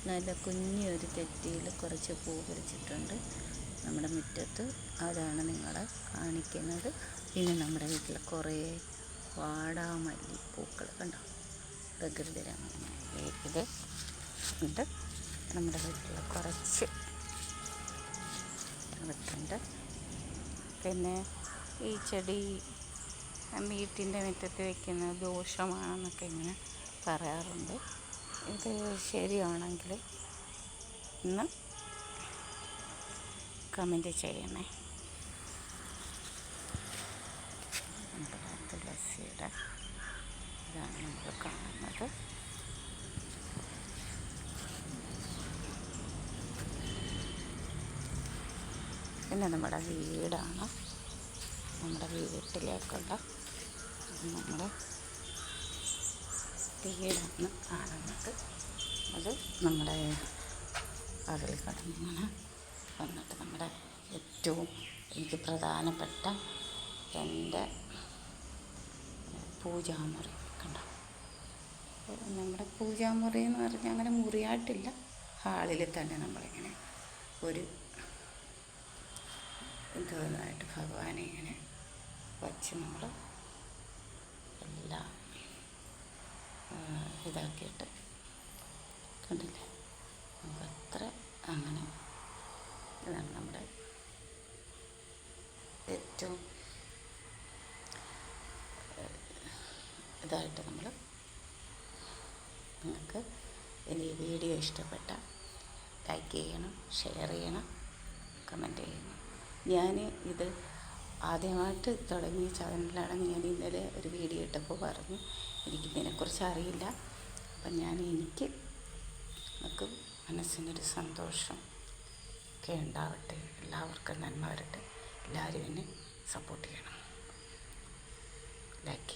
നല്ല കുഞ്ഞൊരു തെറ്റിയിൽ കുറച്ച് പൂ പിടിച്ചിട്ടുണ്ട് നമ്മുടെ മുറ്റത്ത്. അതാണ് നിങ്ങളെ കാണിക്കുന്നത്. പിന്നെ നമ്മുടെ വീട്ടിൽ കുറേ വാടാമല്ലിപ്പൂക്കൾ കണ്ടോ, പ്രകൃതി രമണീയമായ ഇത് ഉണ്ട്. നമ്മുടെ വീട്ടിൽ കുറച്ച് വിട്ടുണ്ട്. പിന്നെ ഈ ചെടി വീട്ടിൻ്റെ മുറ്റത്ത് വയ്ക്കുന്നത് ദോഷമാണെന്നൊക്കെ ഇങ്ങനെ പറയാറുണ്ട്. ഇത് ശരിയാണെങ്കിൽ ഒന്ന് കമൻറ്റ് ചെയ്യണേ. നമ്മുടെ തുളസിയുടെ ഇതാണ് നമ്മൾ കാണുന്നത്. പിന്നെ നമ്മുടെ വീടാണ്, നമ്മുടെ വീട്ടിലേക്കുള്ള നമ്മുടെ വീടാണ് കാണുന്നത്. അത് നമ്മുടെ അതിൽ കടന്നിങ്ങനെ വന്നിട്ട് നമ്മുടെ ഏറ്റവും എനിക്ക് പ്രധാനപ്പെട്ട എൻ്റെ പൂജാമുറി കണ്ടോ. നമ്മുടെ പൂജാമുറി എന്ന് പറഞ്ഞാൽ അങ്ങനെ മുറിയായിട്ടില്ല, ഹാളിൽ തന്നെ നമ്മളിങ്ങനെ ഒരു ഇതായിട്ട് ഭഗവാനെ ഇങ്ങനെ വച്ച് നമ്മൾ എല്ലാം ഇതാക്കിയിട്ട് കണ്ടില്ലേ. നമുക്കത്ര അങ്ങനെ ഇതാണ് നമ്മുടെ ഏറ്റവും ഇതായിട്ട് നമ്മൾ. നിങ്ങൾക്ക് ഈ വീഡിയോ ഇഷ്ടപ്പെട്ട ലൈക്ക് ചെയ്യണം, ഷെയർ ചെയ്യണം, കമൻറ്റ് ചെയ്യണം. ഞാൻ ഇത് ആദ്യമായിട്ട് തുടങ്ങിയ ചാനലിലാണെന്ന് ഞാൻ ഇന്നലെ ഒരു വീഡിയോ ഇട്ടപ്പോൾ പറഞ്ഞു എനിക്കിതിനെക്കുറിച്ച് അറിയില്ല. അപ്പം എനിക്ക് നമുക്ക് മനസ്സിനൊരു സന്തോഷം ഒക്കെ ഉണ്ടാവട്ടെ, എല്ലാവർക്കും നന്മ വരട്ടെ. എല്ലാവരും എന്നെ സപ്പോർട്ട് ചെയ്യണം, ലൈക്ക്